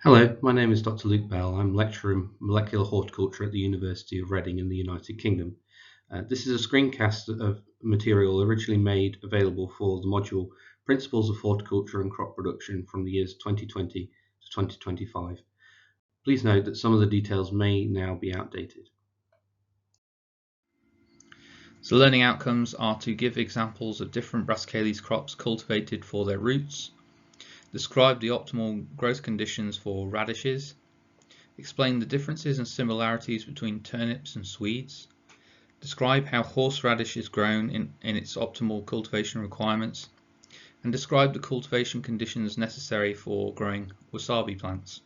Hello, my name is Dr. Luke Bell. I'm lecturer in molecular horticulture at the University of Reading in the United Kingdom. This is a screencast of material originally made available for the module Principles of Horticulture and Crop Production from the years 2020 to 2025. Please note that some of the details may now be outdated. So learning outcomes are to give examples of different Brassicales crops cultivated for their roots, describe the optimal growth conditions for radishes, explain the differences and similarities between turnips and swedes, describe how horseradish is grown in its optimal cultivation requirements, and describe the cultivation conditions necessary for growing wasabi plants.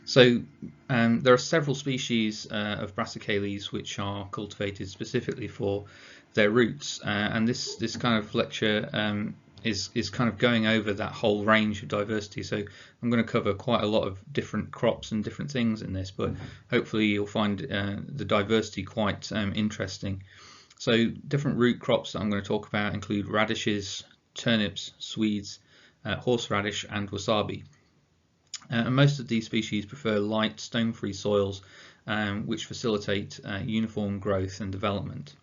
So there are several species of Brassicales which are cultivated specifically for their roots, and this kind of lecture is kind of going over that whole range of diversity. So I'm going to cover quite a lot of different crops and different things in this, but hopefully you'll find the diversity quite interesting. So different root crops that I'm going to talk about include radishes, turnips, swedes, horseradish and wasabi. And most of these species prefer light, stone-free soils, which facilitate uniform growth and development.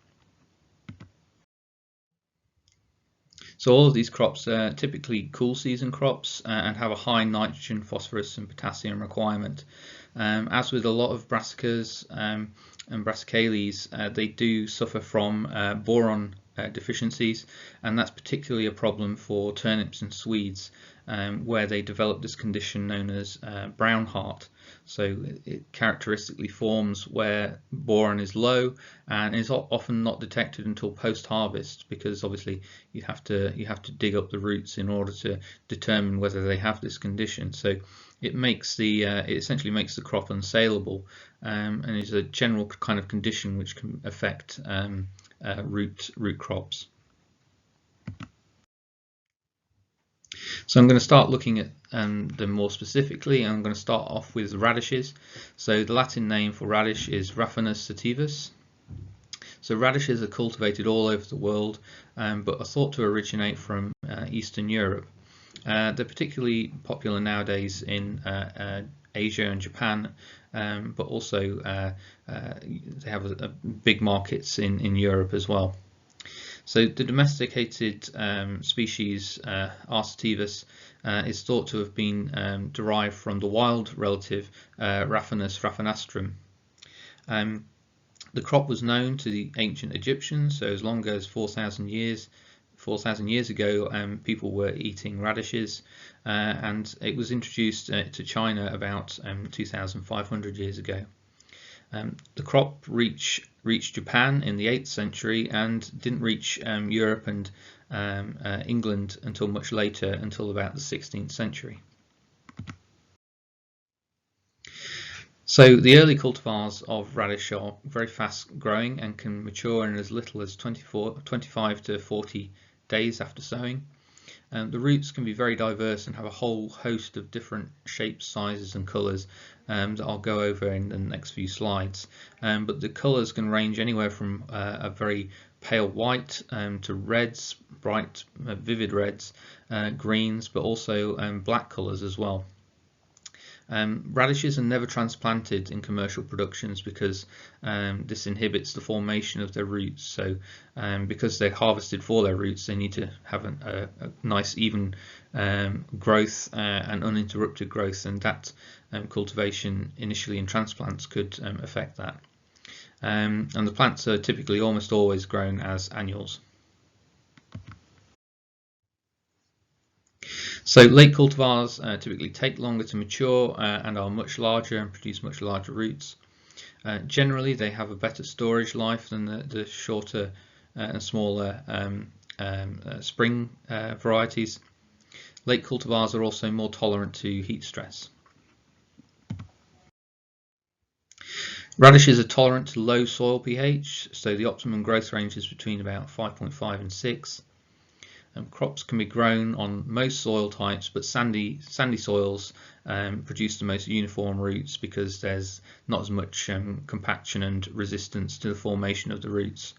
So all of these crops are typically cool season crops and have a high nitrogen, phosphorus and potassium requirement. As with a lot of brassicas and brassicales, they do suffer from boron deficiencies, and that's particularly a problem for turnips and swedes, where they develop this condition known as brown heart. So it characteristically forms where boron is low and is often not detected until post-harvest, because obviously you have to dig up the roots in order to determine whether they have this condition. So it makes it essentially makes the crop unsaleable, and is a general kind of condition which can affect root crops. So I'm going to start looking at them more specifically. I'm going to start off with radishes. So the Latin name for radish is Raphanus sativus. So radishes are cultivated all over the world, but are thought to originate from Eastern Europe. They're particularly popular nowadays in Asia and Japan, but also they have big markets in Europe as well. So the domesticated species R. sativus is thought to have been derived from the wild relative Raphanus raphanastrum. The crop was known to the ancient Egyptians, so as long as 4,000 years ago, people were eating radishes, and it was introduced to China about 2,500 years ago. The crop reached Japan in the 8th century and didn't reach Europe and England until much later, until about the 16th century. So the early cultivars of radish are very fast growing and can mature in as little as 25 to 40 days after sowing. The roots can be very diverse and have a whole host of different shapes, sizes and colours that I'll go over in the next few slides. But the colours can range anywhere from a very pale white to reds, bright vivid reds, greens, but also black colours as well. Radishes are never transplanted in commercial productions because this inhibits the formation of their roots. So because they're harvested for their roots, they need to have a nice even growth and uninterrupted growth, and that cultivation initially in transplants could affect that. And the plants are typically almost always grown as annuals. So late cultivars typically take longer to mature and are much larger and produce much larger roots. Generally they have a better storage life than the shorter and smaller spring varieties. Late cultivars are also more tolerant to heat stress. Radishes are tolerant to low soil pH, so the optimum growth range is between about 5.5 and 6. Crops can be grown on most soil types, but sandy soils produce the most uniform roots because there's not as much compaction and resistance to the formation of the roots.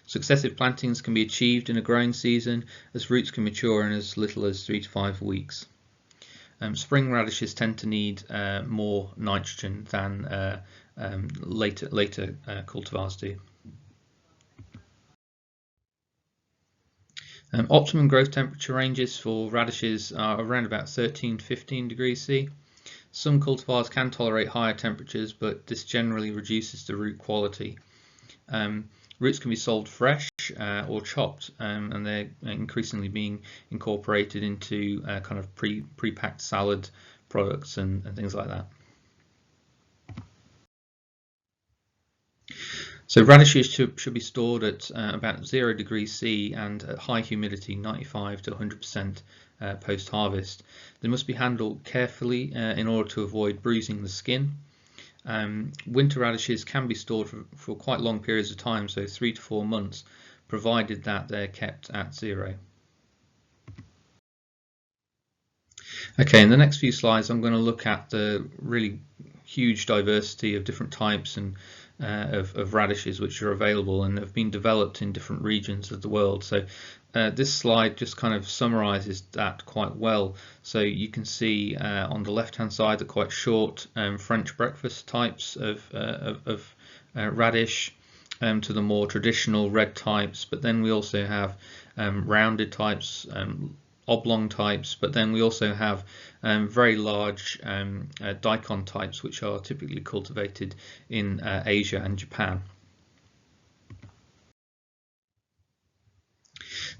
Successive plantings can be achieved in a growing season, as roots can mature in as little as 3 to 5 weeks. Spring radishes tend to need more nitrogen than later cultivars do. Optimum growth temperature ranges for radishes are around about 13 to 15 degrees C. Some cultivars can tolerate higher temperatures, but this generally reduces the root quality. Roots can be sold fresh or chopped, and they're increasingly being incorporated into kind of pre-packed salad products and things like that. So radishes should be stored at about 0 degrees C and at high humidity, 95 to 100% post-harvest. They must be handled carefully in order to avoid bruising the skin. Winter radishes can be stored for quite long periods of time, so 3 to 4 months, provided that they're kept at 0. Okay, in the next few slides I'm going to look at the really huge diversity of different types and of radishes which are available and have been developed in different regions of the world. So this slide just kind of summarizes that quite well. So you can see on the left hand side the quite short French breakfast types of radish, to the more traditional red types, but then we also have rounded types, oblong types, but then we also have very large daikon types, which are typically cultivated in Asia and Japan.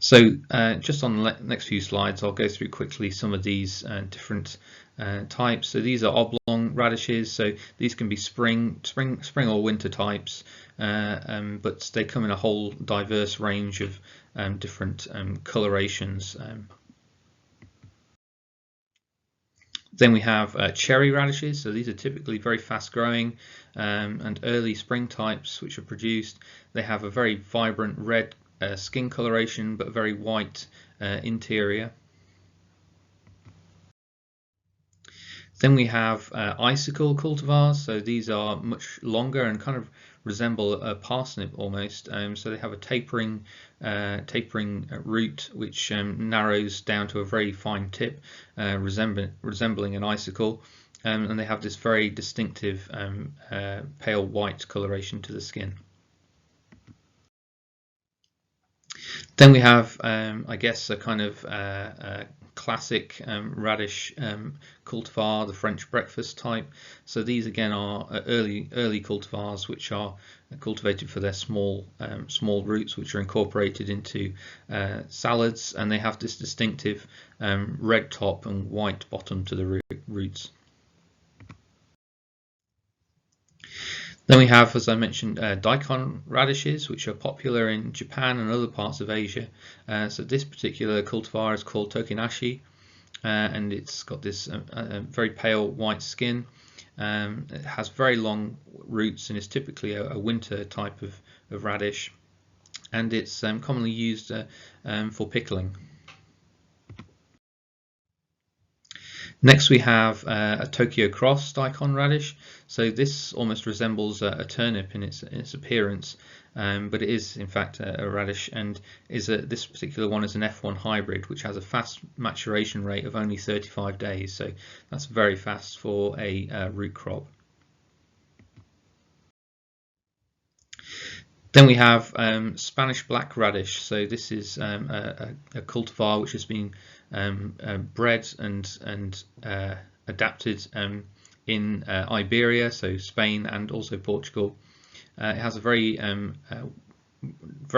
So just on the next few slides, I'll go through quickly some of these different types. So these are oblong radishes. So these can be spring or winter types, but they come in a whole diverse range of different colorations. Then we have cherry radishes. So these are typically very fast growing and early spring types which are produced. They have a very vibrant red skin coloration but a very white interior. Then we have icicle cultivars. So these are much longer and kind of resemble a parsnip almost. So they have a tapering root which narrows down to a very fine tip, resembling an icicle, and they have this very distinctive pale white coloration to the skin. Then we have, I guess, a kind of classic radish cultivar, the French breakfast type. So these again are early cultivars which are cultivated for their small roots, which are incorporated into salads, and they have this distinctive red top and white bottom to the roots. Then we have, as I mentioned, daikon radishes, which are popular in Japan and other parts of Asia. So this particular cultivar is called tokinashi, and it's got this very pale white skin. It has very long roots and is typically a winter type of radish, and it's commonly used for pickling. Next we have a Tokyo Cross daikon radish. So this almost resembles a turnip in its appearance, but it is in fact a radish, and this particular one is an F1 hybrid which has a fast maturation rate of only 35 days. So that's very fast for a root crop. Then we have Spanish black radish. So this is a cultivar which has been bred and adapted in Iberia, so Spain and also Portugal. It has a very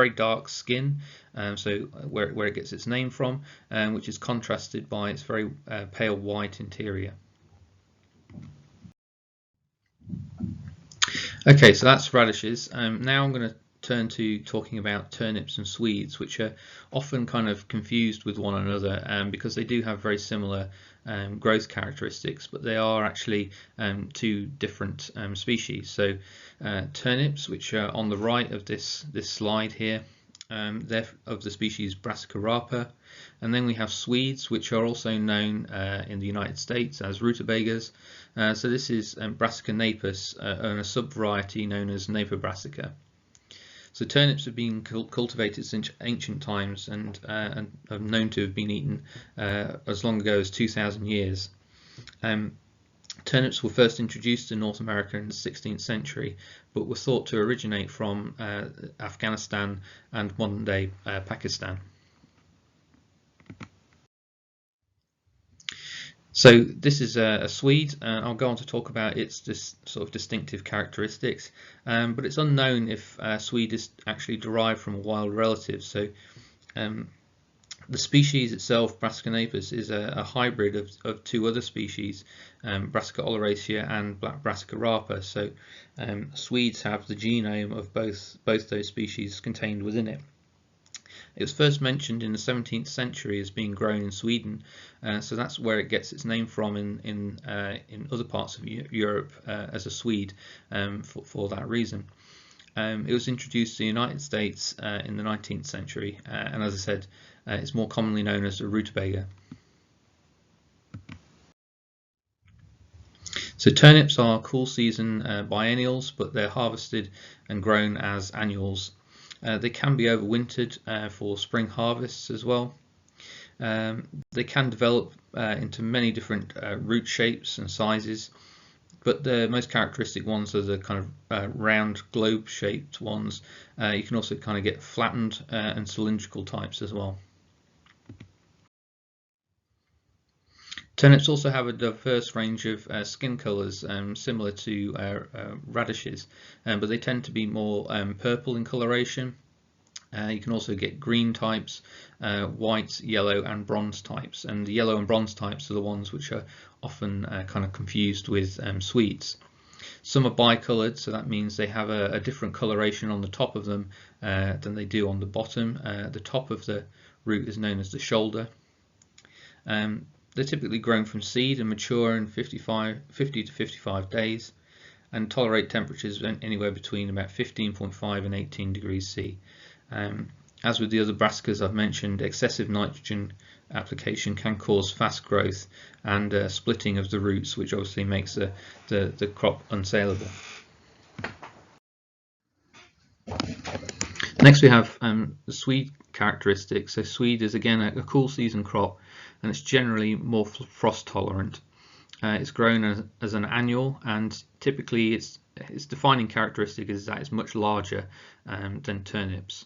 dark skin, so where it gets its name from, which is contrasted by its very pale white interior. Okay, so that's radishes. Now I'm going to turn to talking about turnips and swedes, which are often kind of confused with one another because they do have very similar growth characteristics, but they are actually two different species. So turnips, which are on the right of this slide here, they're of the species Brassicales, and then we have swedes, which are also known in the United States as rutabagas. So this is Brassica napus and a subvariety known as Naper brassica. So turnips have been cultivated since ancient times and are known to have been eaten as long ago as 2,000 years. Turnips were first introduced to North America in the 16th century, but were thought to originate from Afghanistan and modern-day Pakistan. So this is a swede, and I'll go on to talk about its sort of distinctive characteristics, but it's unknown if swede is actually derived from a wild relative. So the species itself, Brassicales, is a hybrid of two other species, Brassica oleracea and black Brassica rapa. So Swedes have the genome of both those species contained within it. It was first mentioned in the 17th century as being grown in Sweden, so that's where it gets its name from in other parts of Europe as a swede for that reason. It was introduced to the United States in the 19th century, and as I said, it's more commonly known as a rutabaga. So turnips are cool season biennials, but they're harvested and grown as annuals. They can be overwintered for spring harvests as well. They can develop into many different root shapes and sizes, but the most characteristic ones are the kind of round globe shaped ones. You can also kind of get flattened and cylindrical types as well. Turnips also have a diverse range of skin colours similar to radishes, but they tend to be more purple in coloration. You can also get green types, white, yellow and bronze types, and the yellow and bronze types are the ones which are often kind of confused with swedes. Some are bicoloured, so that means they have a different coloration on the top of them than they do on the bottom. The top of the root is known as the shoulder. They're typically grown from seed and mature in 50 to 55 days and tolerate temperatures anywhere between about 15.5 and 18 degrees C. As with the other brassicas I've mentioned, excessive nitrogen application can cause fast growth and splitting of the roots, which obviously makes the crop unsaleable. Next we have the swede characteristics. So swede is again a cool season crop, and it's generally more frost tolerant. It's grown as an annual, and typically its defining characteristic is that it's much larger than turnips.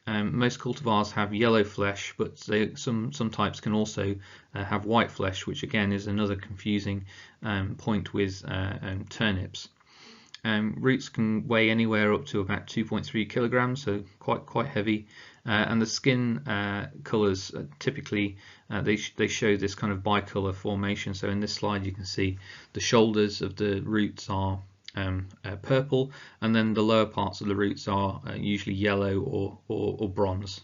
Most cultivars have yellow flesh, but some types can also have white flesh, which again is another confusing point with turnips. Roots can weigh anywhere up to about 2.3 kilograms, so quite heavy, and the skin colours typically they show this kind of bicolour formation. So in this slide you can see the shoulders of the roots are purple, and then the lower parts of the roots are usually yellow or bronze.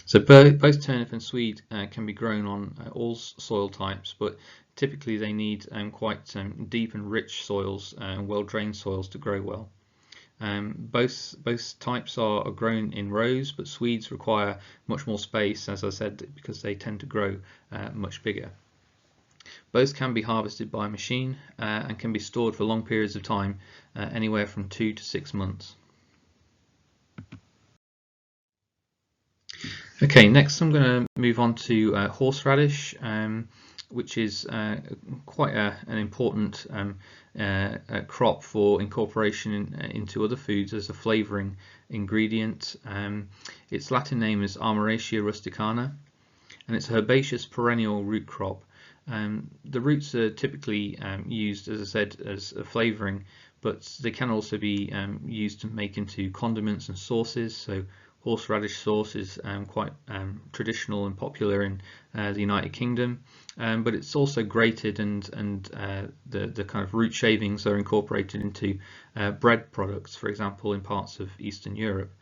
So both turnip and swede can be grown on all soil types, but typically they need quite deep and rich soils and well-drained soils to grow well. Both types are grown in rows, but swedes require much more space, as I said, because they tend to grow much bigger. Both can be harvested by machine and can be stored for long periods of time, anywhere from 2 to 6 months. Okay, next I'm going to move on to horseradish, which is quite an important crop for incorporation into other foods as a flavouring ingredient. Its Latin name is Armoracia rusticana, and it's a herbaceous perennial root crop. The roots are typically used, as I said, as a flavouring, but they can also be used to make into condiments and sauces. So horseradish sauce is quite traditional and popular in the United Kingdom, but it's also grated, and the kind of root shavings are incorporated into bread products, for example, in parts of Eastern Europe.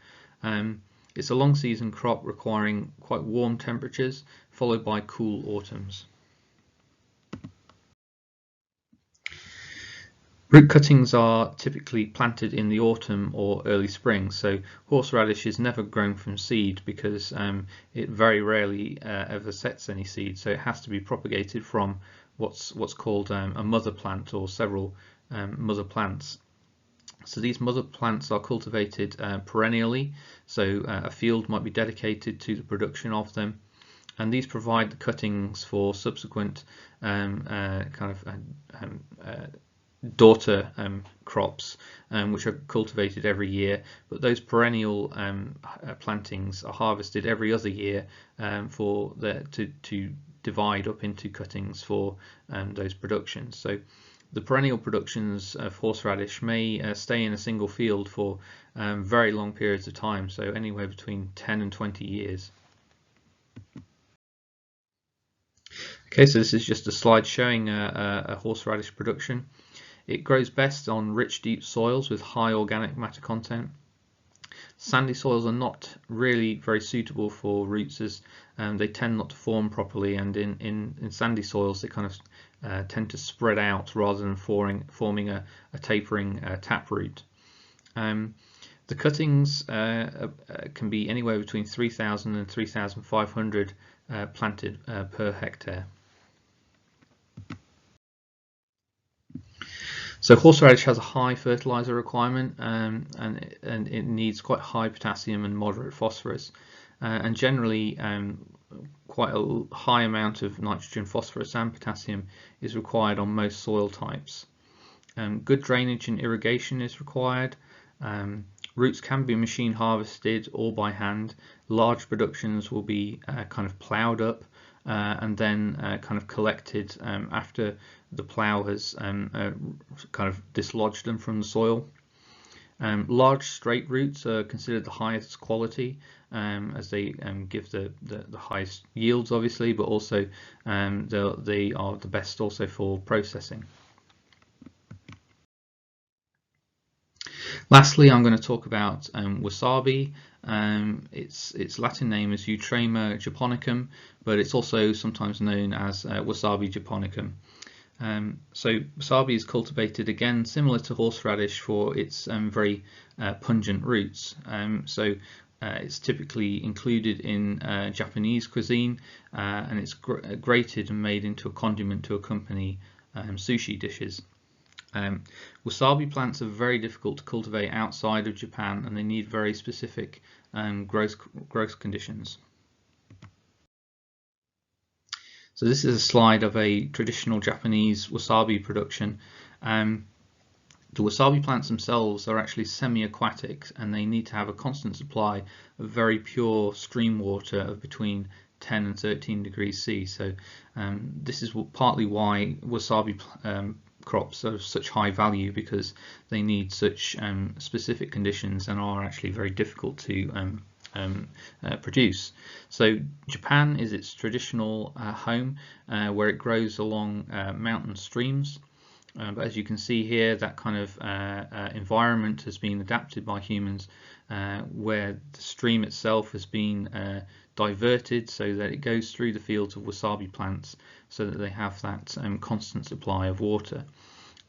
It's a long season crop requiring quite warm temperatures, followed by cool autumns. Root cuttings are typically planted in the autumn or early spring, so horseradish is never grown from seed because it very rarely ever sets any seed, so it has to be propagated from what's called a mother plant or several mother plants. So these mother plants are cultivated perennially, so a field might be dedicated to the production of them, and these provide the cuttings for subsequent daughter crops, which are cultivated every year, but those perennial plantings are harvested every other year to divide up into cuttings for those productions. So the perennial productions of horseradish may stay in a single field for very long periods of time, so anywhere between 10 and 20 years. Okay, so this is just a slide showing a horseradish production. It grows best on rich, deep soils with high organic matter content. Sandy soils are not really very suitable for roots, as they tend not to form properly, and in sandy soils they kind of tend to spread out rather than forming a tapering taproot. The cuttings can be anywhere between 3,000 and 3,500 planted per hectare. So horseradish has a high fertilizer requirement, and it needs quite high potassium and moderate phosphorus, and generally quite a high amount of nitrogen, phosphorus and potassium is required on most soil types. Good drainage and irrigation is required. Roots can be machine harvested or by hand. Large productions will be kind of ploughed up and then kind of collected after the plough has kind of dislodged them from the soil. Large straight roots are considered the highest quality, as they give the highest yields, obviously, but also they are the best also for processing. Lastly, I'm going to talk about wasabi. Its Latin name is Eutrema japonicum, but it's also sometimes known as wasabi japonicum. So wasabi is cultivated again similar to horseradish for its very pungent roots. It's typically included in Japanese cuisine, and it's grated and made into a condiment to accompany sushi dishes. Wasabi plants are very difficult to cultivate outside of Japan, and they need very specific growth conditions. So this is a slide of a traditional Japanese wasabi production. The wasabi plants themselves are actually semi-aquatic, and they need to have a constant supply of very pure stream water of between 10 and 13 degrees C. So this is partly why wasabi crops are of such high value, because they need such specific conditions and are actually very difficult to produce. So Japan is its traditional home, where it grows along mountain streams. But as you can see here, that kind of environment has been adapted by humans, where the stream itself has been diverted so that it goes through the fields of wasabi plants, so that they have that constant supply of water.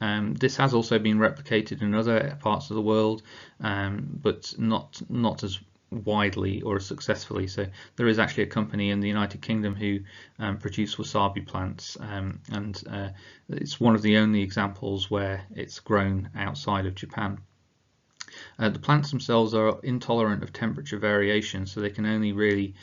This has also been replicated in other parts of the world, but not as widely or as successfully. So there is actually a company in the United Kingdom who produce wasabi plants, and it's one of the only examples where it's grown outside of Japan. The plants themselves are intolerant of temperature variation, so they can only really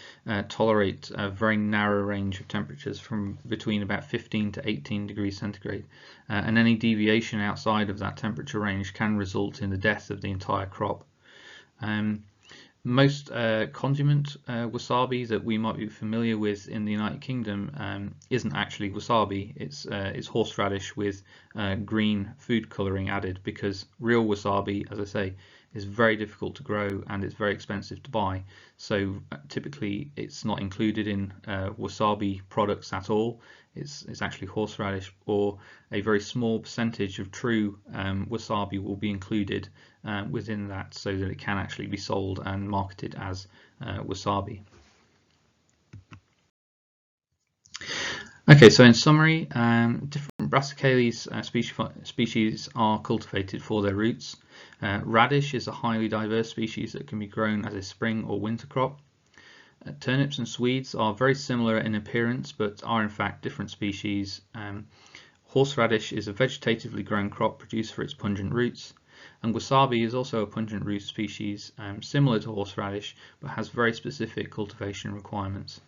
tolerate a very narrow range of temperatures from between about 15 to 18 degrees centigrade, and any deviation outside of that temperature range can result in the death of the entire crop. Most condiment wasabi that we might be familiar with in the United Kingdom isn't actually wasabi. It's horseradish with green food colouring added, because real wasabi, as I say, is very difficult to grow and it's very expensive to buy. So typically it's not included in wasabi products at all. It's actually horseradish, or a very small percentage of true wasabi will be included within that, so that it can actually be sold and marketed as wasabi. Okay, so in summary, different Brassicales species are cultivated for their roots. Radish is a highly diverse species that can be grown as a spring or winter crop. Turnips and swedes are very similar in appearance, but are in fact different species. Horseradish is a vegetatively grown crop produced for its pungent roots, And wasabi is also a pungent root species similar to horseradish, but has very specific cultivation requirements.